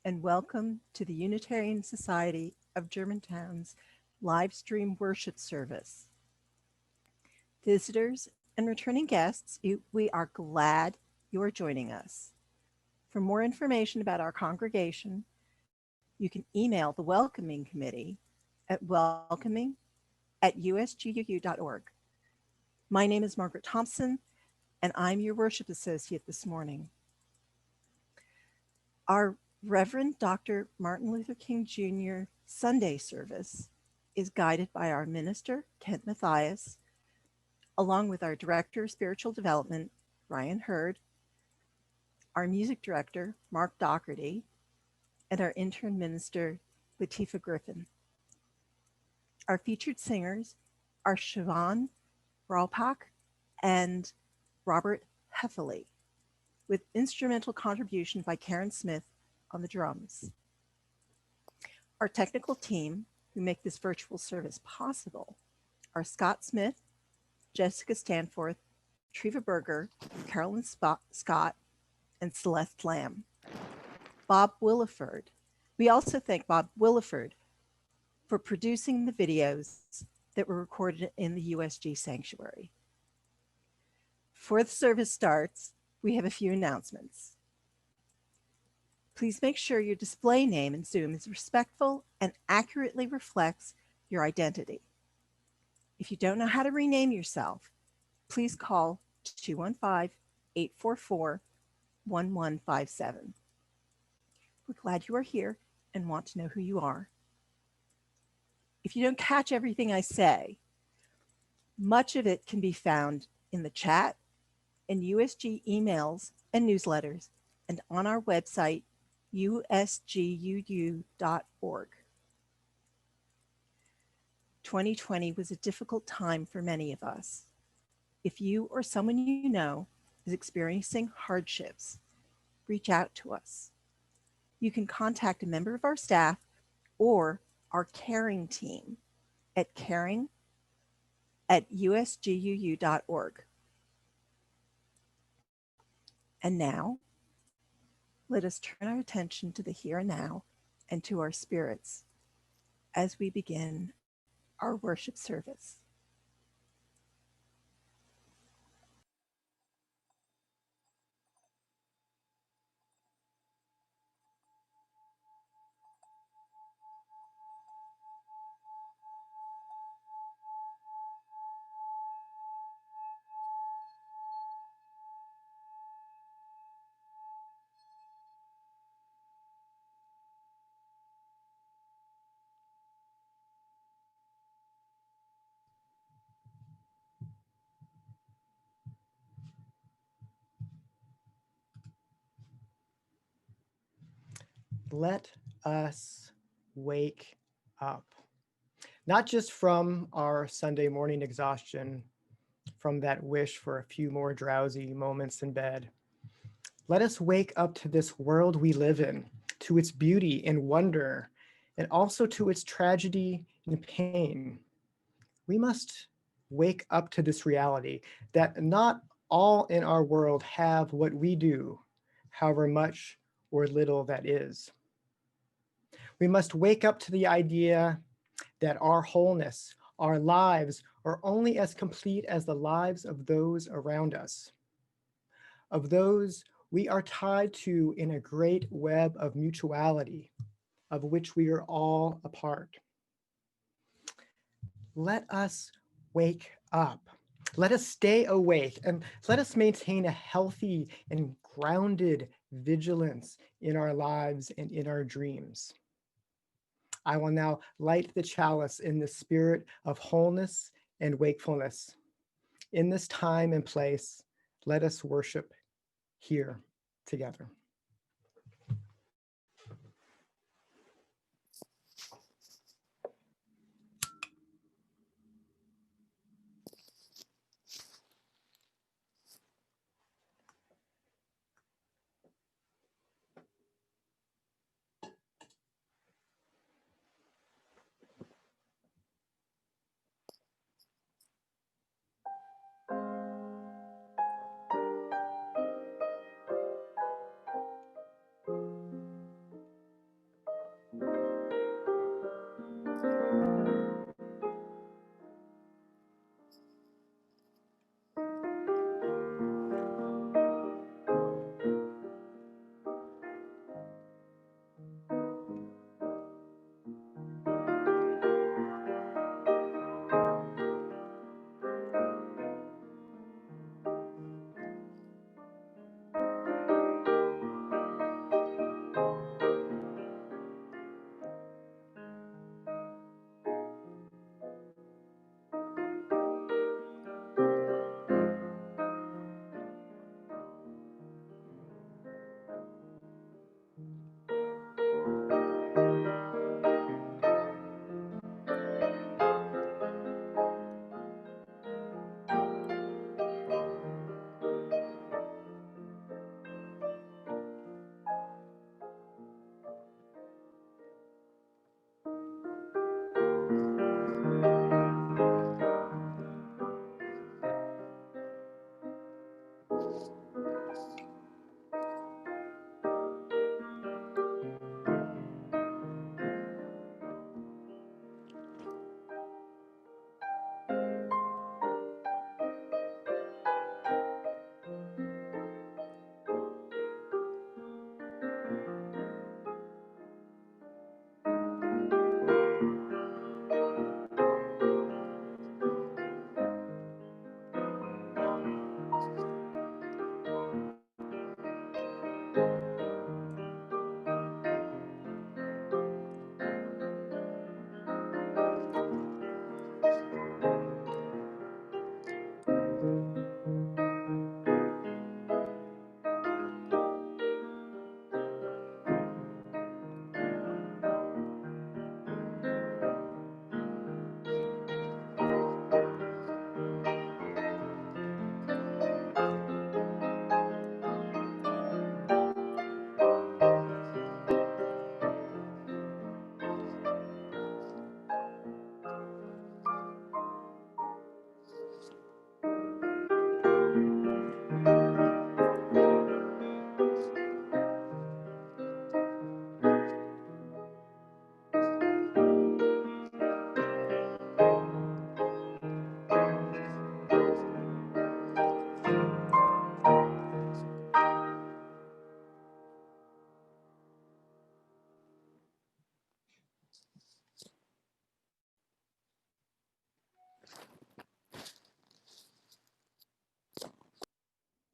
and welcome to the Unitarian Society of Germantown's live stream worship service. Visitors and returning guests, we are glad you are joining us. For more information about our congregation, you can email the Welcoming Committee at welcoming@usguu.org. My name is Margaret Thompson, and I'm your worship associate this morning. Our Reverend Dr. Martin Luther King Jr. Sunday service is guided by our minister, Kent Mathias, along with our Director of Spiritual Development, Ryan Hurd, our Music Director, Mark Doherty, and our Intern Minister, Latifah Griffin. Our featured singers are Siobhan Ralpak and Robert Heffley, with instrumental contribution by Karen Smith on the drums. Our technical team, who make this virtual service possible, are Scott Smith, Jessica Stanforth, Treva Berger, Carolyn Scott, and Celeste Lamb. Bob Williford. We also thank Bob Williford for producing the videos that were recorded in the USG Sanctuary. Before the service starts, we have a few announcements. Please make sure your display name in Zoom is respectful and accurately reflects your identity. If you don't know how to rename yourself, please call 215-844-1157. We're glad you are here and want to know who you are. If you don't catch everything I say, much of it can be found in the chat, in USG emails and newsletters, and on our website, usguu.org. 2020 was a difficult time for many of us. If you or someone you know is experiencing hardships, reach out to us. You can contact a member of our staff or our caring team at caring@usguu.org. And now, let us turn our attention to the here and now and to our spirits as we begin our worship service. Let us wake up, not just from our Sunday morning exhaustion, from that wish for a few more drowsy moments in bed. Let us wake up to this world we live in, to its beauty and wonder, and also to its tragedy and pain. We must wake up to this reality that not all in our world have what we do, however much or little that is. We must wake up to the idea that our wholeness, our lives, are only as complete as the lives of those around us, of those we are tied to in a great web of mutuality, of which we are all a part. Let us wake up. Let us stay awake and let us maintain a healthy and grounded vigilance in our lives and in our dreams. I will now light the chalice in the spirit of wholeness and wakefulness. In this time and place, let us worship here together.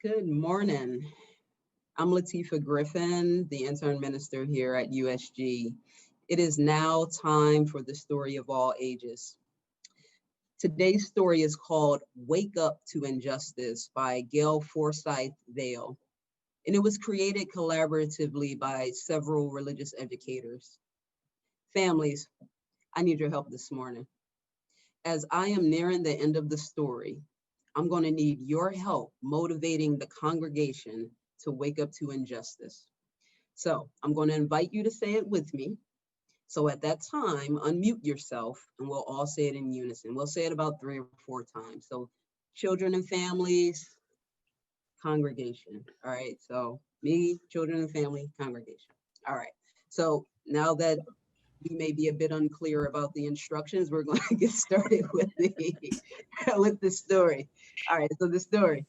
Good morning. I'm Latifah Griffin, the intern minister here at USG. It is now time for the story of all ages. Today's story is called Wake Up to Injustice by Gail Forsyth Vale, and it was created collaboratively by several religious educators. Families, I need your help this morning. As I am nearing the end of the story, I'm going to need your help motivating the congregation to wake up to injustice. So I'm going to invite you to say it with me. So at that time, unmute yourself and we'll all say it in unison. We'll say it about 3 or 4 times. So children and families, congregation. All right, so me, children and family, congregation. All right, so now that we may be a bit unclear about the instructions, we're going to get started with the story. All right, so the story.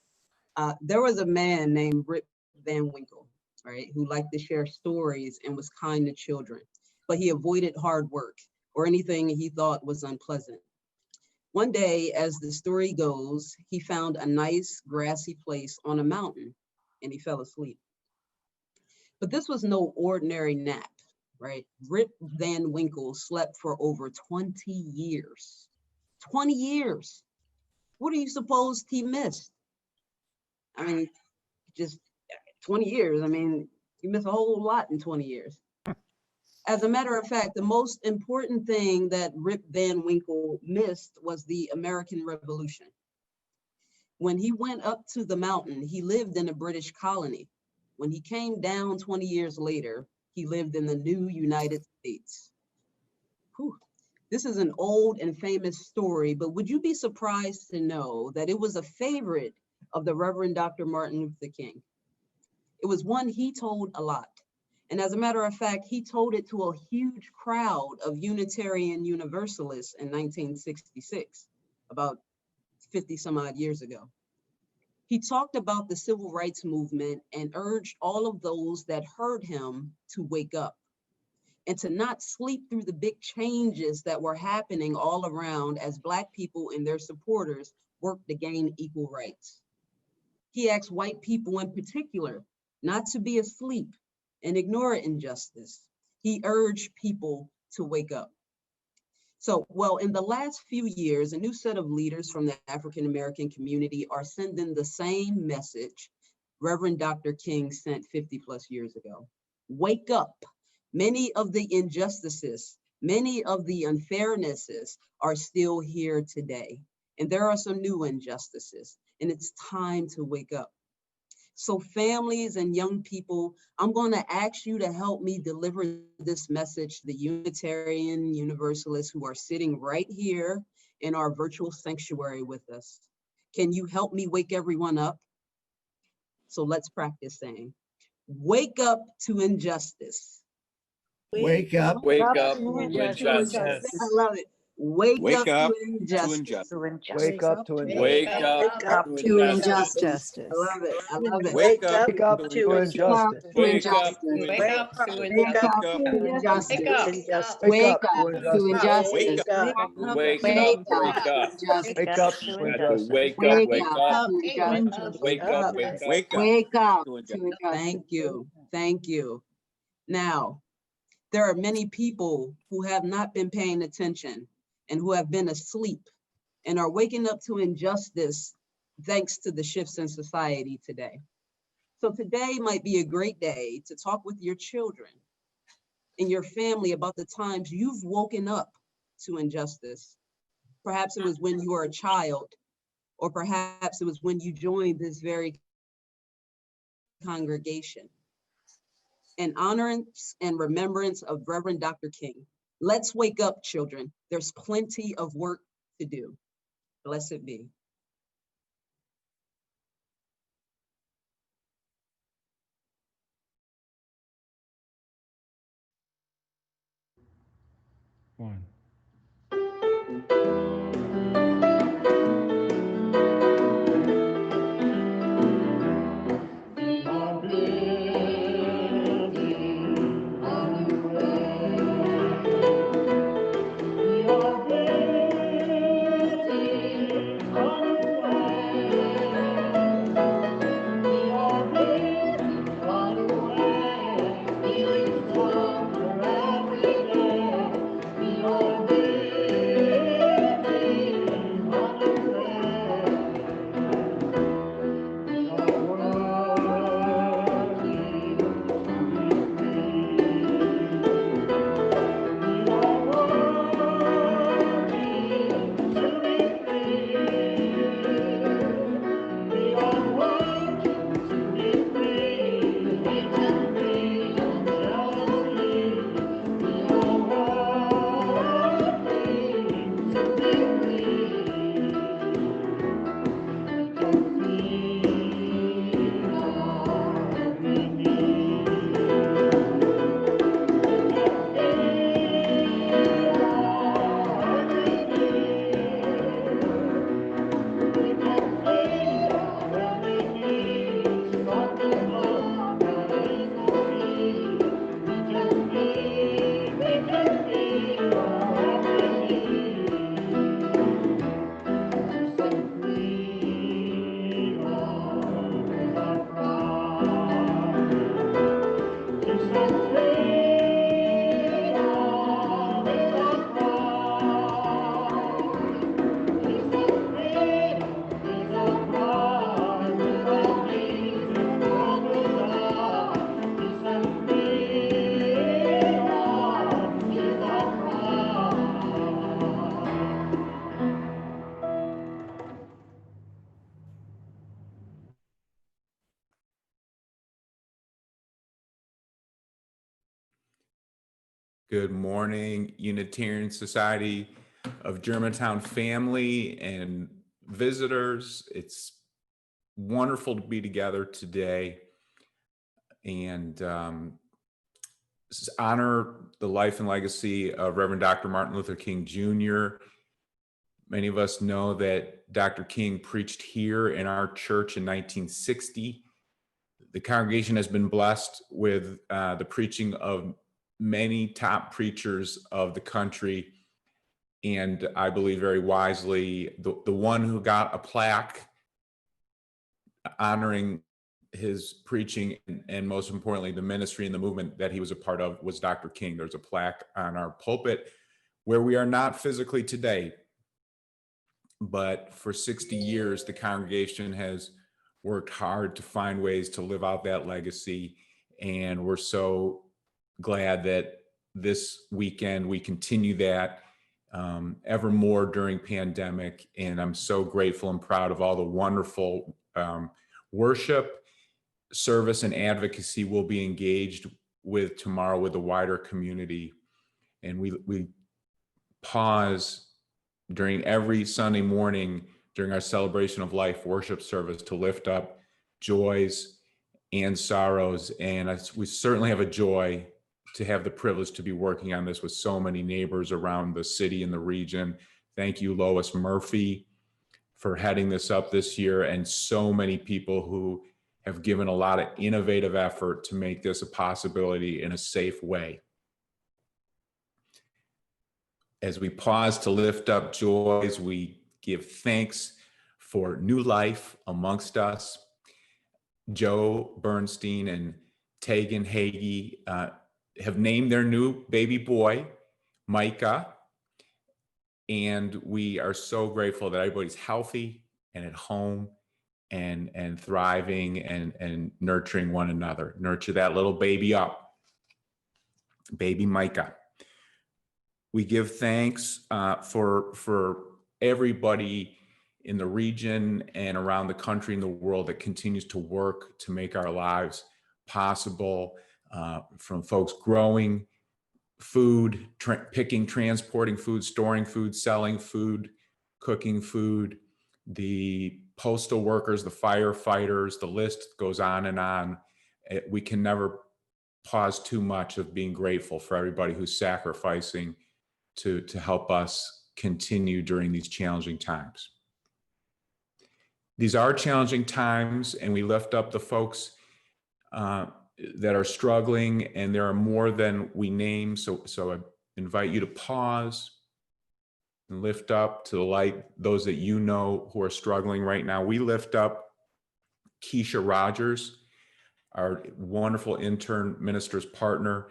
There was a man named Rip Van Winkle, right, who liked to share stories and was kind to children, but he avoided hard work or anything he thought was unpleasant. One day, as the story goes, he found a nice grassy place on a mountain and he fell asleep. But this was no ordinary nap, right? Rip Van Winkle slept for over 20 years. 20 years. What do you suppose he missed? I mean, just 20 years. I mean, you miss a whole lot in 20 years. As a matter of fact, the most important thing that Rip Van Winkle missed was the American Revolution. When he went up to the mountain, he lived in a British colony. When he came down 20 years later, he lived in the new United States. Whew. This is an old and famous story, but would you be surprised to know that it was a favorite of the Reverend Dr. Martin Luther King? It was one he told a lot. And as a matter of fact, he told it to a huge crowd of Unitarian Universalists in 1966, about 50 some odd years ago. He talked about the civil rights movement and urged all of those that heard him to wake up and to not sleep through the big changes that were happening all around as Black people and their supporters worked to gain equal rights. He asked white people in particular not to be asleep and ignore injustice. He urged people to wake up. So, well, in the last few years, a new set of leaders from the African-American community are sending the same message Reverend Dr. King sent 50 plus years ago. Wake up. Many of the injustices, many of the unfairnesses are still here today. And there are some new injustices, and it's time to wake up. So families and young people, I'm going to ask you to help me deliver this message to the Unitarian Universalists who are sitting right here in our virtual sanctuary with us. Can you help me wake everyone up? So let's practice saying, wake up to injustice. Wake up. Wake up to to injustice. I love it. Wake up to to injustice. injustice. Wake up to Wake injustice. up to to injustice. injustice. I love it. I love it. Wake up Wake up to injustice. Wake up to Wake injustice. up to Wake up injustice. to injustice. Wake Wake up up to to injustice. Wake injustice. up. Wake Wake up. up Wake up. to injustice. Wake up to Got to injustice. wake up. Wake Wake up up. to injustice. Wake up. Wake up. Wake up To to injustice. injustice. Thank you. Thank you. Now, there are many people who have not been paying attention and who have been asleep and are waking up to injustice thanks to the shifts in society today. So today might be a great day to talk with your children and your family about the times you've woken up to injustice. Perhaps it was when you were a child, or perhaps it was when you joined this very congregation. In honorance and remembrance of Reverend Dr. King, let's wake up, children. There's plenty of work to do. Blessed be. One. Good morning, Unitarian Society of Germantown family and visitors. It's wonderful to be together today and honor the life and legacy of Reverend Dr. Martin Luther King Jr. Many of us know that Dr. King preached here in our church in 1960. The congregation has been blessed with the preaching of many top preachers of the country. And I believe very wisely, the one who got a plaque honoring his preaching and most importantly, the ministry and the movement that he was a part of was Dr. King. There's a plaque on our pulpit where we are not physically today, but for 60 years, the congregation has worked hard to find ways to live out that legacy. And we're so glad that this weekend we continue that ever more during pandemic. And I'm so grateful and proud of all the wonderful worship, service, and advocacy we'll be engaged with tomorrow with the wider community. And we pause during every Sunday morning during our celebration of life worship service to lift up joys and sorrows. And we certainly have a joy to have the privilege to be working on this with so many neighbors around the city and the region. Thank you, Lois Murphy, for heading this up this year, and so many people who have given a lot of innovative effort to make this a possibility in a safe way. As we pause to lift up joys, we give thanks for new life amongst us. Joe Bernstein and Tegan Hagee have named their new baby boy, Micah. And we are so grateful that everybody's healthy and at home and thriving and nurturing one another. Nurture that little baby up, baby Micah. We give thanks for everybody in the region and around the country and the world that continues to work to make our lives possible, from folks growing food, picking, transporting food, storing food, selling food, cooking food, the postal workers, the firefighters, the list goes on and on. We can never pause too much of being grateful for everybody who's sacrificing to help us continue during these challenging times. These are challenging times, and we lift up the folks that are struggling, and there are more than we name. So I invite you to pause and lift up to the light those that you know who are struggling right now. We lift up Keisha Rogers, our wonderful intern minister's partner.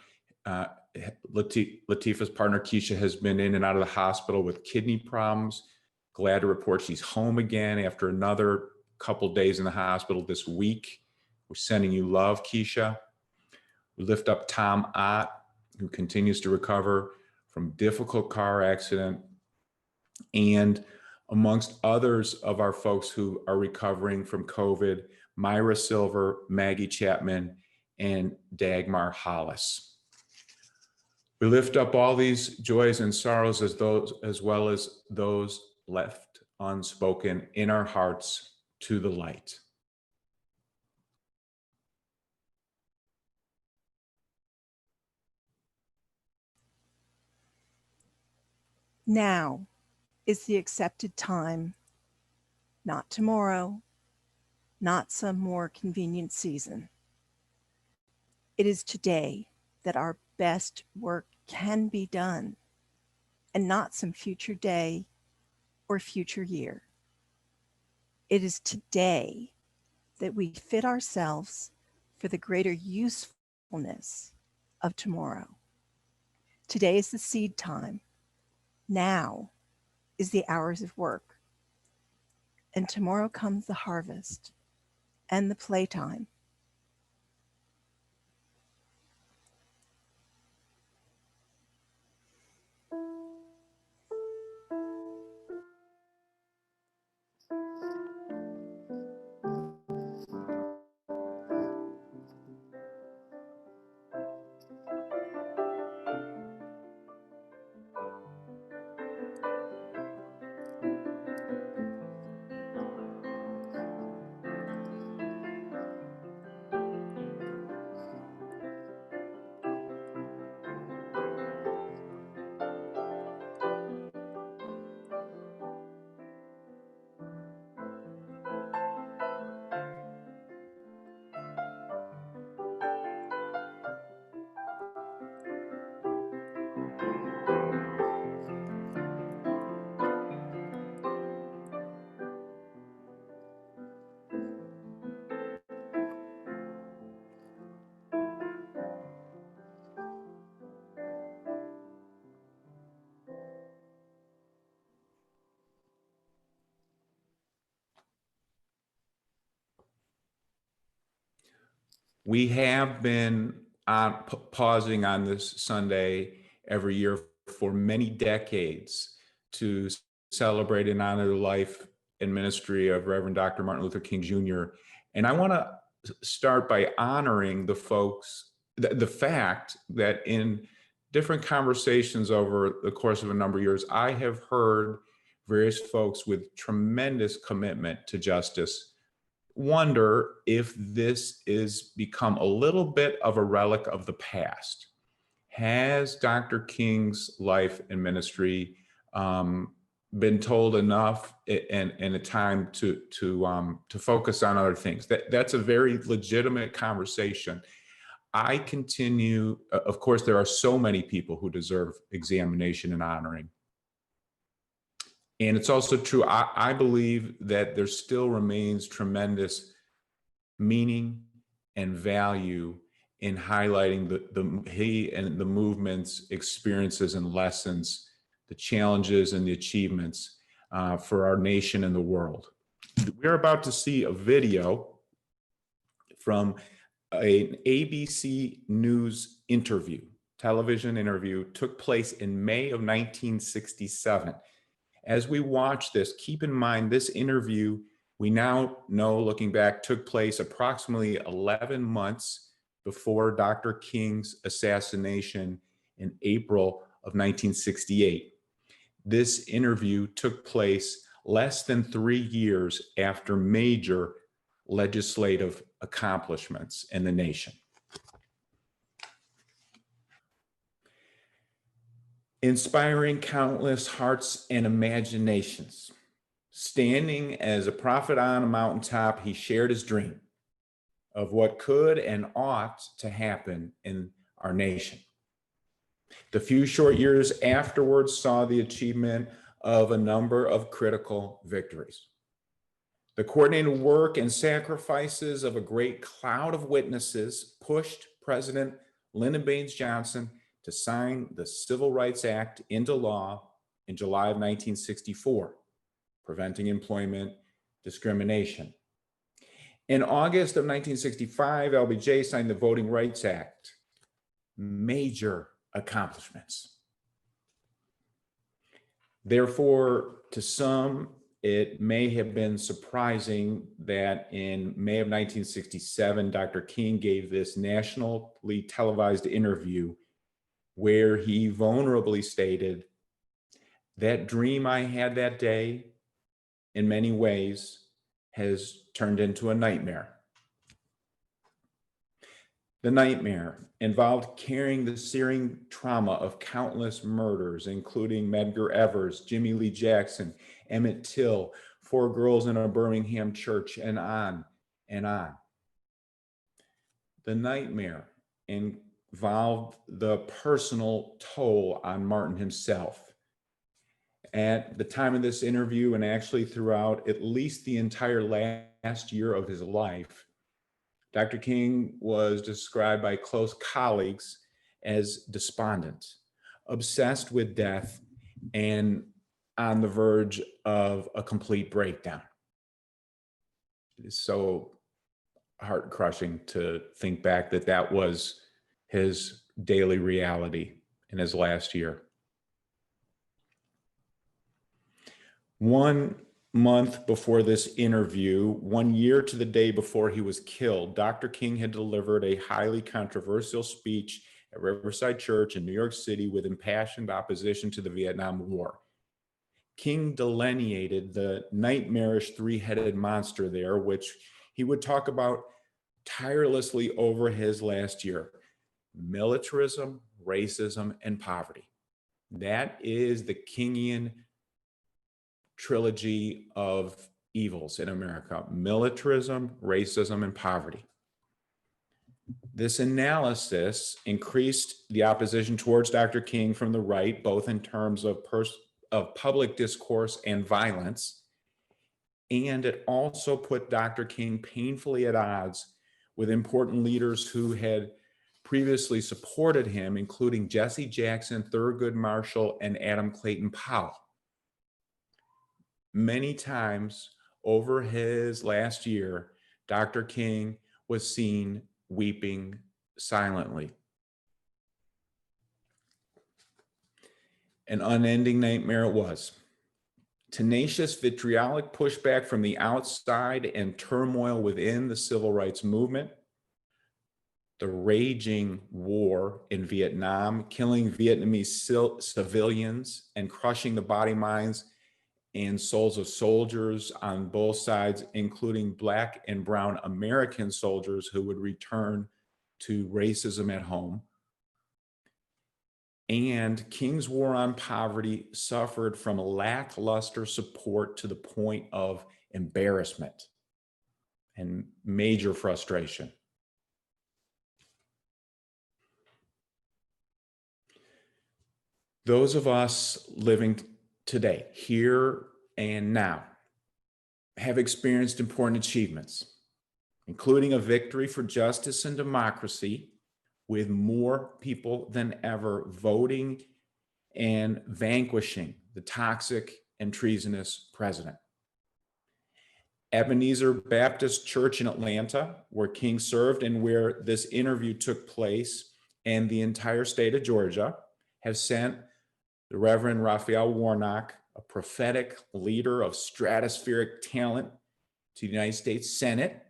Latifah's partner, Keisha, has been in and out of the hospital with kidney problems. Glad to report she's home again after another couple days in the hospital this week. We're sending you love, Keisha. We lift up Tom Ott, who continues to recover from difficult car accident, and amongst others of our folks who are recovering from COVID, Myra Silver, Maggie Chapman, and Dagmar Hollis. We lift up all these joys and sorrows as well as those left unspoken in our hearts to the light. Now is the accepted time, not tomorrow, not some more convenient season. It is today that our best work can be done, and not some future day or future year. It is today that we fit ourselves for the greater usefulness of tomorrow. Today is the seed time. Now is the hours of work. And tomorrow comes the harvest and the playtime. We have been pausing on this Sunday every year for many decades to celebrate and honor the life and ministry of Reverend Dr. Martin Luther King Jr. And I want to start by honoring the folks, the fact that in different conversations over the course of a number of years, I have heard various folks with tremendous commitment to justice wonder if this is become a little bit of a relic of the past. Has Dr. King's life and ministry been told enough and a time to focus on other things? That's a very legitimate conversation. I continue, of course, there are so many people who deserve examination and honoring. And it's also true, I believe that there still remains tremendous meaning and value in highlighting he and the movement's experiences and lessons, the challenges and the achievements for our nation and the world. We're about to see a video from an ABC News interview, television interview, took place in May of 1967. As we watch this, keep in mind this interview, we now know, looking back, took place approximately 11 months before Dr. King's assassination in April of 1968. This interview took place less than 3 years after major legislative accomplishments in the nation. Inspiring countless hearts and imaginations. Standing as a prophet on a mountaintop, he shared his dream of what could and ought to happen in our nation. The few short years afterwards saw the achievement of a number of critical victories. The coordinated work and sacrifices of a great cloud of witnesses pushed President Lyndon Baines Johnson to sign the Civil Rights Act into law in July of 1964, preventing employment discrimination. In August of 1965, LBJ signed the Voting Rights Act. Major accomplishments. Therefore, to some, it may have been surprising that in May of 1967, Dr. King gave this nationally televised interview where he vulnerably stated, "That dream I had that day, in many ways, has turned into a nightmare." The nightmare involved carrying the searing trauma of countless murders, including Medgar Evers, Jimmy Lee Jackson, Emmett Till, 4 girls in a Birmingham church, and on and on. The nightmare involved the personal toll on Martin himself. At the time of this interview, and actually throughout at least the entire last year of his life, Dr. King was described by close colleagues as despondent, obsessed with death, and on the verge of a complete breakdown. It is so heart-crushing to think back that that was his daily reality in his last year. 1 month before this interview, 1 year to the day before he was killed, Dr. King had delivered a highly controversial speech at Riverside Church in New York City with impassioned opposition to the Vietnam War. King delineated the nightmarish 3-headed monster there, which he would talk about tirelessly over his last year: militarism, racism, and poverty. That is the Kingian trilogy of evils in America: militarism, racism, and poverty. This analysis increased the opposition towards Dr. King from the right, both in terms of public discourse and violence, and it also put Dr. King painfully at odds with important leaders who had previously supported him, including Jesse Jackson, Thurgood Marshall, and Adam Clayton Powell. Many times over his last year, Dr. King was seen weeping silently. An unending nightmare it was. Tenacious, vitriolic pushback from the outside and turmoil within the civil rights movement. The raging war in Vietnam, killing Vietnamese civilians and crushing the body, minds, and souls of soldiers on both sides, including Black and brown American soldiers who would return to racism at home. And King's War on Poverty suffered from lackluster support to the point of embarrassment and major frustration. Those of us living today, here and now, have experienced important achievements, including a victory for justice and democracy, with more people than ever voting and vanquishing the toxic and treasonous president. Ebenezer Baptist Church in Atlanta, where King served and where this interview took place, and the entire state of Georgia, have sent the Reverend Raphael Warnock, a prophetic leader of stratospheric talent, to the United States Senate,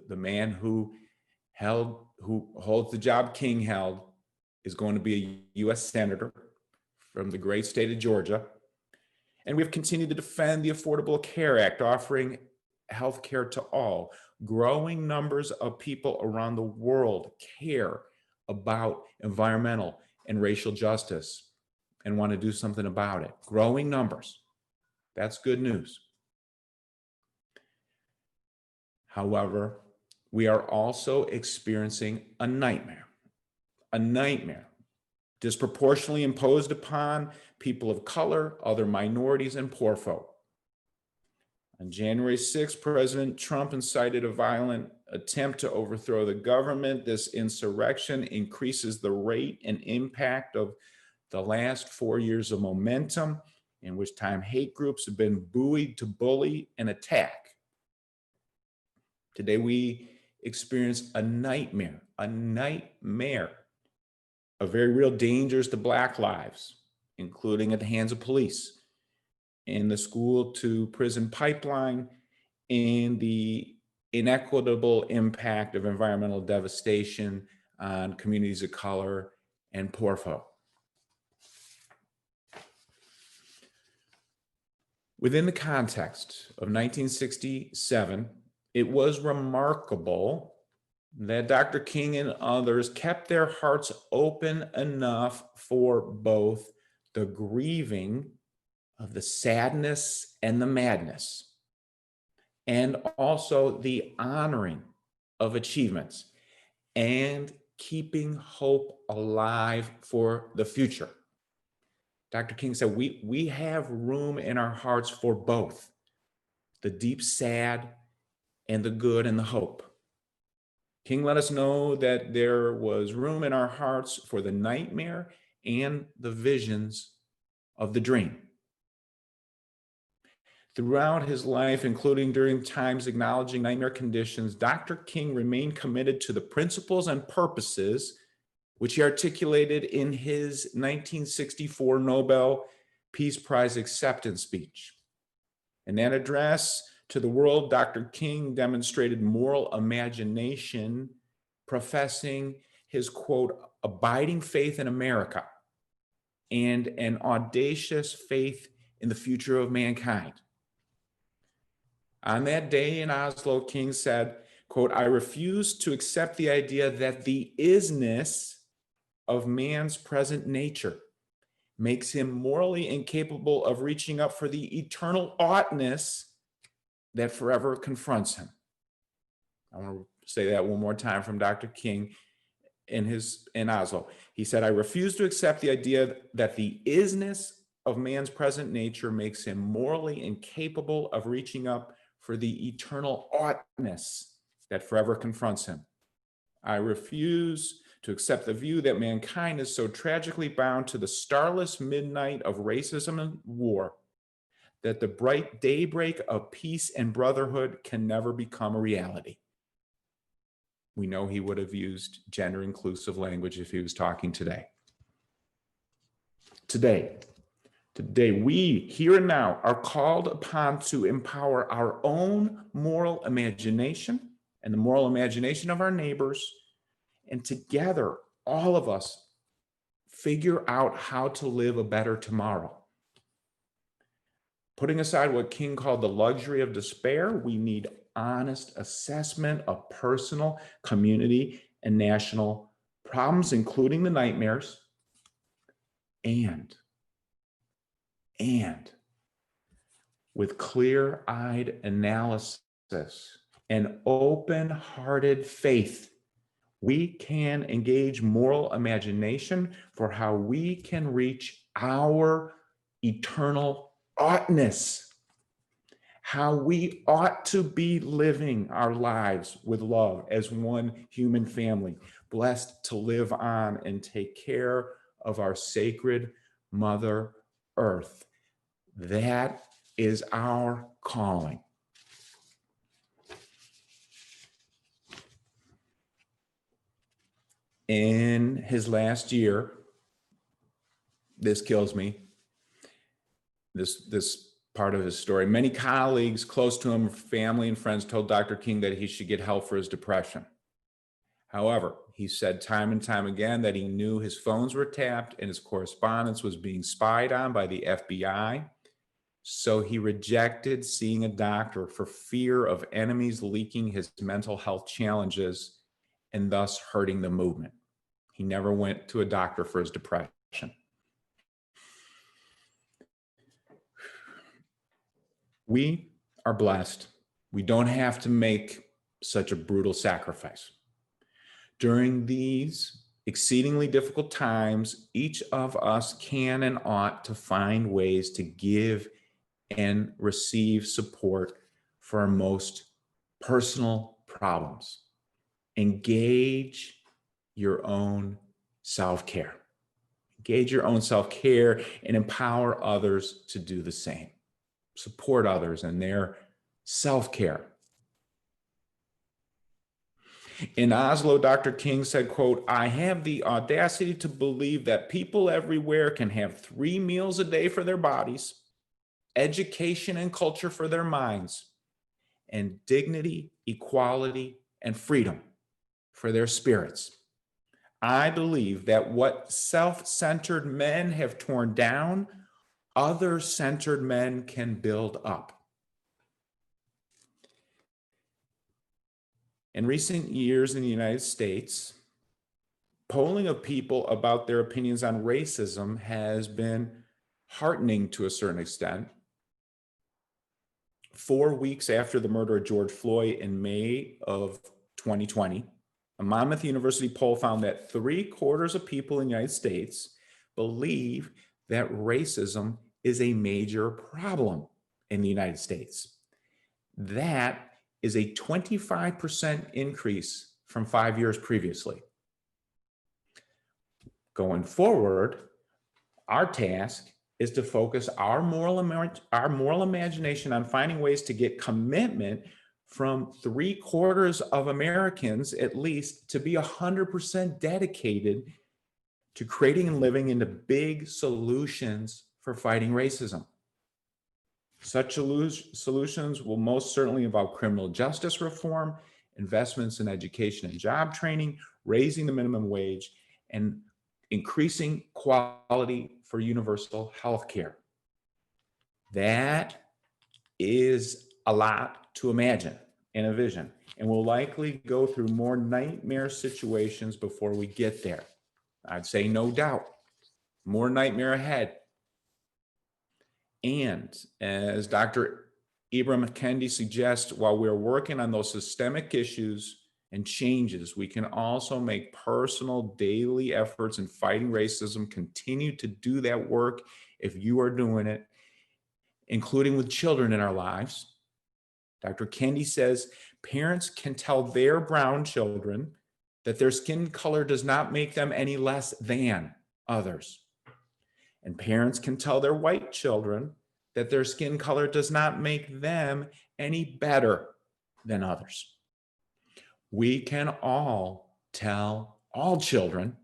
the man who holds the job King held is going to be a U.S. Senator from the great state of Georgia. And we've continued to defend the Affordable Care Act, offering health care to all. Growing numbers of people around the world care about environmental and racial justice and want to do something about it. Growing numbers. That's good news. However, we are also experiencing a nightmare disproportionately imposed upon people of color, other minorities, and poor folk. On January 6th, President Trump incited a violent attempt to overthrow the government. This insurrection increases the rate and impact of the last 4 years of momentum, in which time hate groups have been buoyed to bully and attack. Today, we experience a nightmare of very real dangers to Black lives, including at the hands of police, in the school to prison pipeline, and the inequitable impact of environmental devastation on communities of color and poor folk. Within the context of 1967, it was remarkable that Dr. King and others kept their hearts open enough for both the grieving of the sadness and the madness, and also the honoring of achievements and keeping hope alive for the future. Dr. King said, we have room in our hearts for both the deep sad and the good and the hope. King let us know that there was room in our hearts for the nightmare and the visions of the dream. Throughout his life, including during times acknowledging nightmare conditions, Dr. King remained committed to the principles and purposes which he articulated in his 1964 Nobel Peace Prize acceptance speech. In that address to the world, Dr. King demonstrated moral imagination, professing his, quote, abiding faith in America and an audacious faith in the future of mankind. On that day in Oslo, King said, quote, I refuse to accept the idea that the isness of man's present nature makes him morally incapable of reaching up for the eternal oughtness that forever confronts him. I want to say that one more time from Dr. King in Oslo. He said, I refuse to accept the idea that the isness of man's present nature makes him morally incapable of reaching up for the eternal oughtness that forever confronts him. I refuse to accept the view that mankind is so tragically bound to the starless midnight of racism and war that the bright daybreak of peace and brotherhood can never become a reality. we know he would have used gender inclusive language if he was talking today. Today, we here and now are called upon to empower our own moral imagination and the moral imagination of our neighbors, and together, all of us figure out how to live a better tomorrow. Putting aside what King called the luxury of despair, we need honest assessment of personal, community, and national problems, including the nightmares, and with clear-eyed analysis and open-hearted faith, we can engage moral imagination for how we can reach our eternal oughtness, how we ought to be living our lives with love as one human family, blessed to live on and take care of our sacred Mother Earth. That is our calling. In his last year, this kills me, this part of his story, many colleagues close to him, family and friends, told Dr. King that he should get help for his depression. However, he said time and time again that he knew his phones were tapped and his correspondence was being spied on by the FBI. So he rejected seeing a doctor for fear of enemies leaking his mental health challenges and thus hurting the movement. He never went to a doctor for his depression. We are blessed. We don't have to make such a brutal sacrifice. During these exceedingly difficult times, each of us can and ought to find ways to give and receive support for our most personal problems. Engage your own self-care. Engage your own self-care and empower others to do the same. Support others in their self-care. In Oslo, Dr. King said, quote, "I have the audacity to believe that people everywhere can have 3 meals a day for their bodies, education and culture for their minds, and dignity, equality, and freedom for their spirits. I believe that what self-centered men have torn down, other-centered men can build up." In recent years in the United States, polling of people about their opinions on racism has been heartening to a certain extent. 4 weeks after the murder of George Floyd in May of 2020, a Monmouth University poll found that 3/4 of people in the United States believe that racism is a major problem in the United States. That is a 25% increase from 5 years previously. Going forward, our task is to focus our moral imagination on finding ways to get commitment from 3/4 of Americans, at least, to be 100% dedicated to creating and living into big solutions for fighting racism. Such solutions will most certainly involve criminal justice reform, investments in education and job training, raising the minimum wage, and increasing quality for universal health care. That is a lot to imagine and envision, and we'll likely go through more nightmare situations before we get there. I'd say no doubt, more nightmare ahead. And as Dr. Ibram Kendi suggests, while we're working on those systemic issues and changes, we can also make personal daily efforts in fighting racism. Continue to do that work if you are doing it, including with children in our lives. Dr. Kendi says parents can tell their brown children that their skin color does not make them any less than others. And parents can tell their white children that their skin color does not make them any better than others. we can all tell all children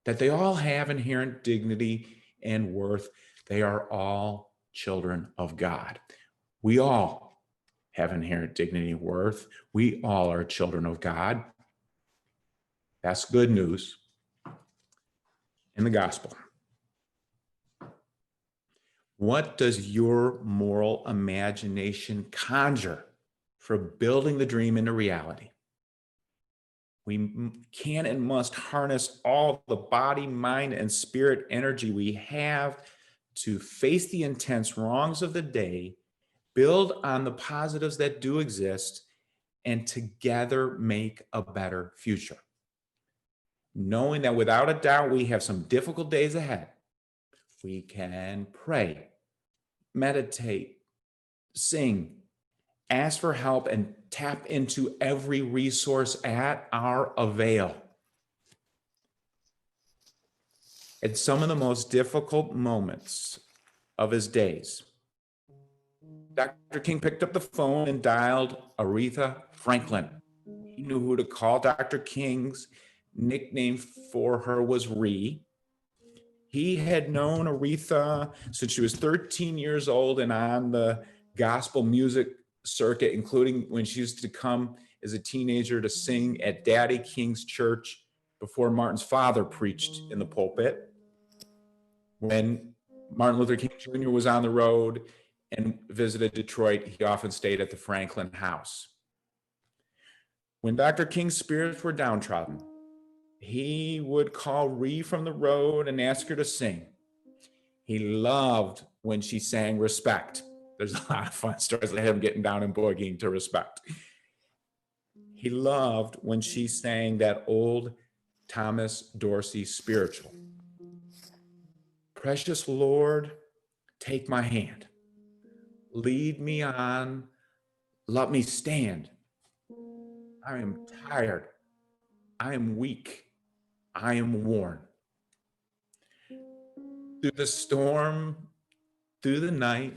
that they all have inherent dignity and worth. They are all children of God. We all have inherent dignity and worth. We all are children of God. That's good news in the gospel. What does your moral imagination conjure for building the dream into reality? We can and must harness all the body, mind, and spirit energy we have to face the intense wrongs of the day, build on the positives that do exist, and together make a better future. Knowing that without a doubt we have some difficult days ahead, we can pray, meditate, sing, ask for help, and tap into every resource at our avail. At some of the most difficult moments of his days, Dr. King picked up the phone and dialed Aretha Franklin. He knew who to call. Dr. King's nickname for her was Ree. He had known Aretha since she was 13 years old and on the gospel music circuit, including when she used to come as a teenager to sing at Daddy King's church before Martin's father preached in the pulpit. When Martin Luther King Jr. was on the road and visited Detroit, he often stayed at the Franklin House. When Dr. King's spirits were downtrodden, he would call Ree from the road and ask her to sing. He loved when she sang Respect. There's a lot of fun stories of him getting down and boogieing to Respect. He loved when she sang that old Thomas Dorsey spiritual. Precious Lord, take my hand. Lead me on. Let me stand. I am tired. I am weak. I am worn. Through the storm, through the night,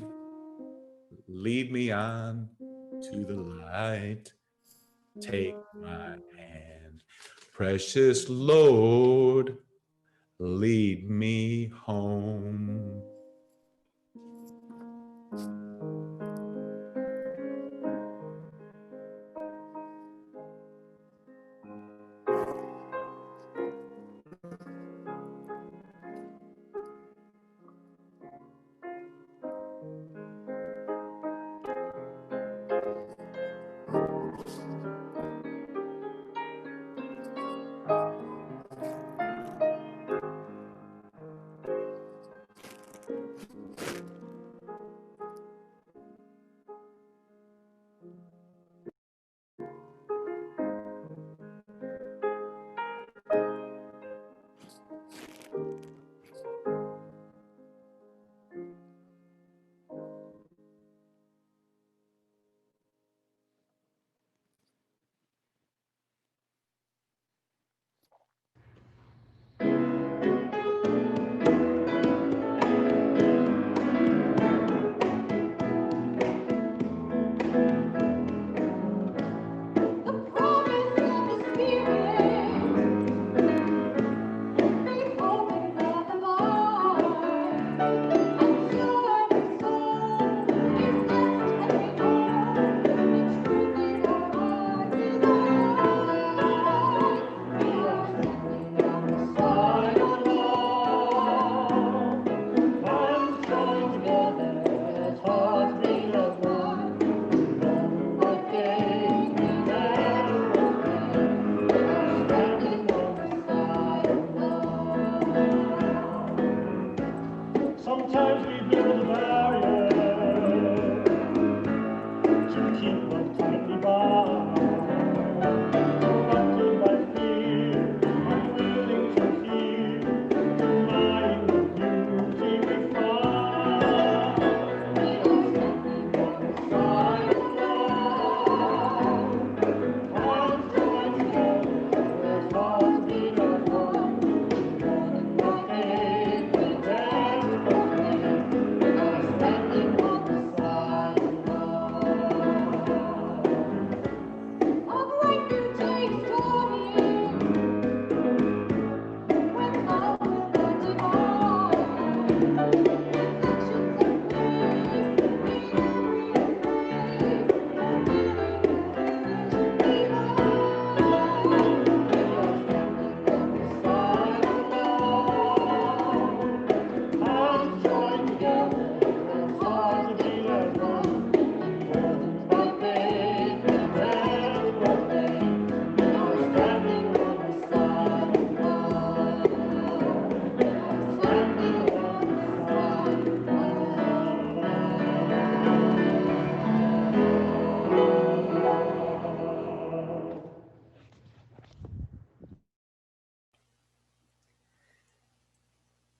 lead me on to the light. Take my hand. Precious Lord, lead me home.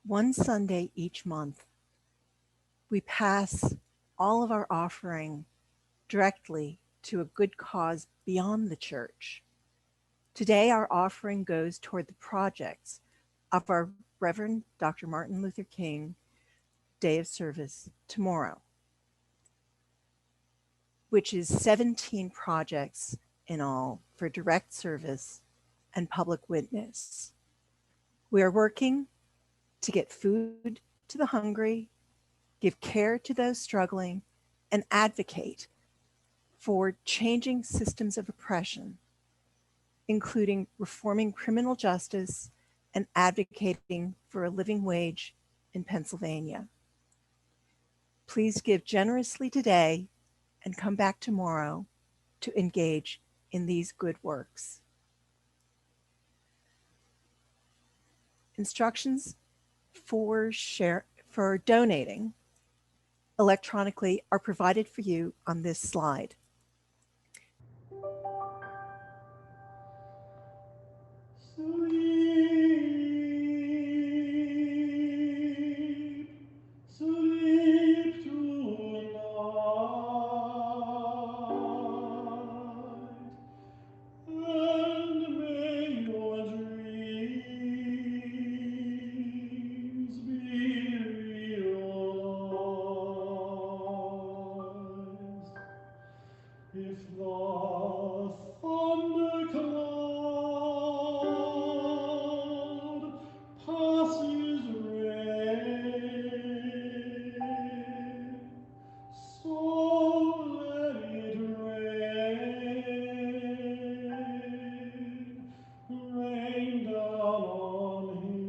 one Sunday each month, we pass all of our offering directly to a good cause beyond the church. Today, our offering goes toward the projects of our Reverend Dr. Martin Luther King Day of Service tomorrow, which is 17 projects in all for direct service and public witness. We are working to get food to the hungry, give care to those struggling, and advocate for changing systems of oppression, including reforming criminal justice and advocating for a living wage in Pennsylvania. Please give generously today and come back tomorrow to engage in these good works. Instructions for donating electronically are provided for you on this slide. Sleep tonight, and may your dreams be realized. If the thundercloud passes rain, so let it rain down on him.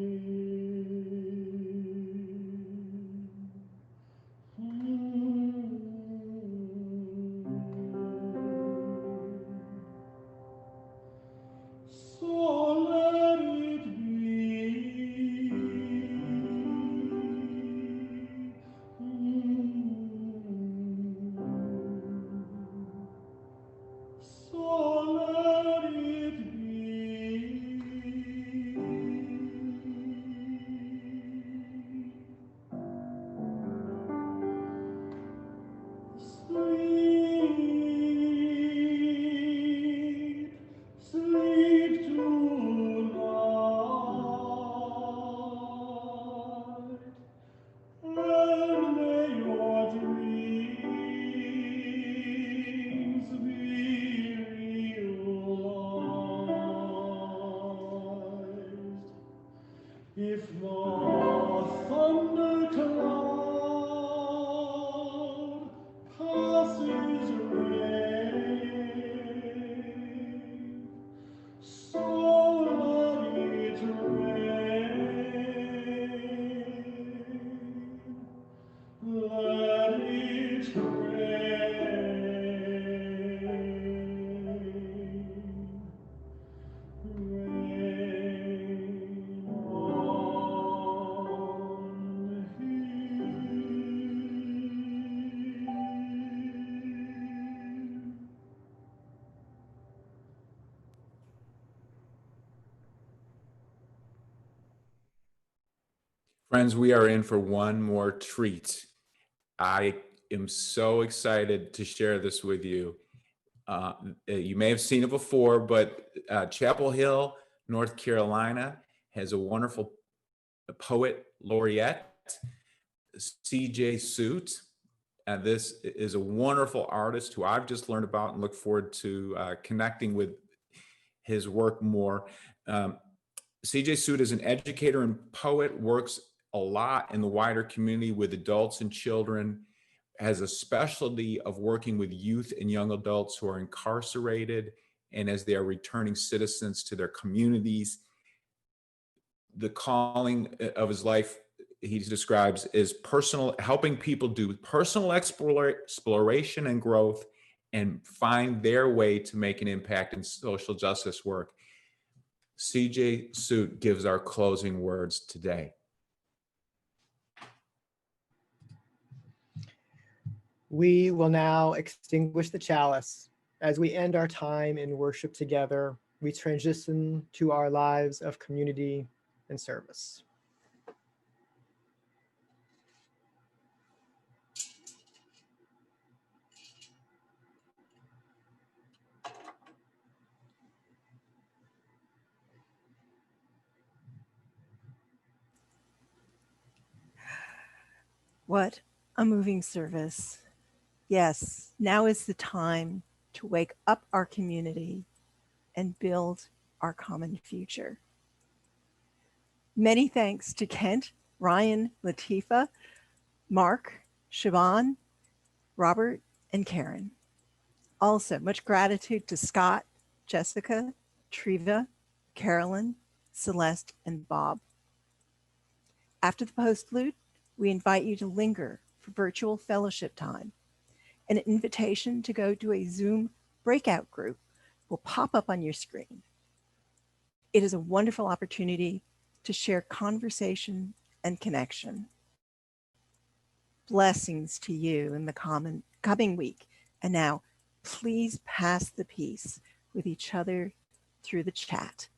So let it be. So let it be. Sleep tonight, and may your dreams be realized. If the thundercloud passes rain, so let it rain. Let it rain. Rain on him. Friends, we are in for one more treat. I am so excited to share this with you. You may have seen it before, but Chapel Hill, North Carolina has a wonderful poet laureate, C.J. Suit. This is a wonderful artist who I've just learned about and look forward to connecting with his work more. C.J. Suit is an educator and poet, works a lot in the wider community with adults and children, has a specialty of working with youth and young adults who are incarcerated and as they are returning citizens to their communities. The calling of his life, he describes, is personal, helping people do personal exploration and growth and find their way to make an impact in social justice work. C.J. Suit gives our closing words today. We will now extinguish the chalice. As we end our time in worship together, we transition to our lives of community and service. What a moving service. Yes, now is the time to wake up our community and build our common future. Many thanks to Kent, Ryan, Latifa, Mark, Siobhan, Robert, and Karen. Also, much gratitude to Scott, Jessica, Treva, Carolyn, Celeste, and Bob. After the postlude, we invite you to linger for virtual fellowship time. An invitation to go to a Zoom breakout group will pop up on your screen. It is a wonderful opportunity to share conversation and connection. Blessings to you in the coming week. And now, please pass the peace with each other through the chat.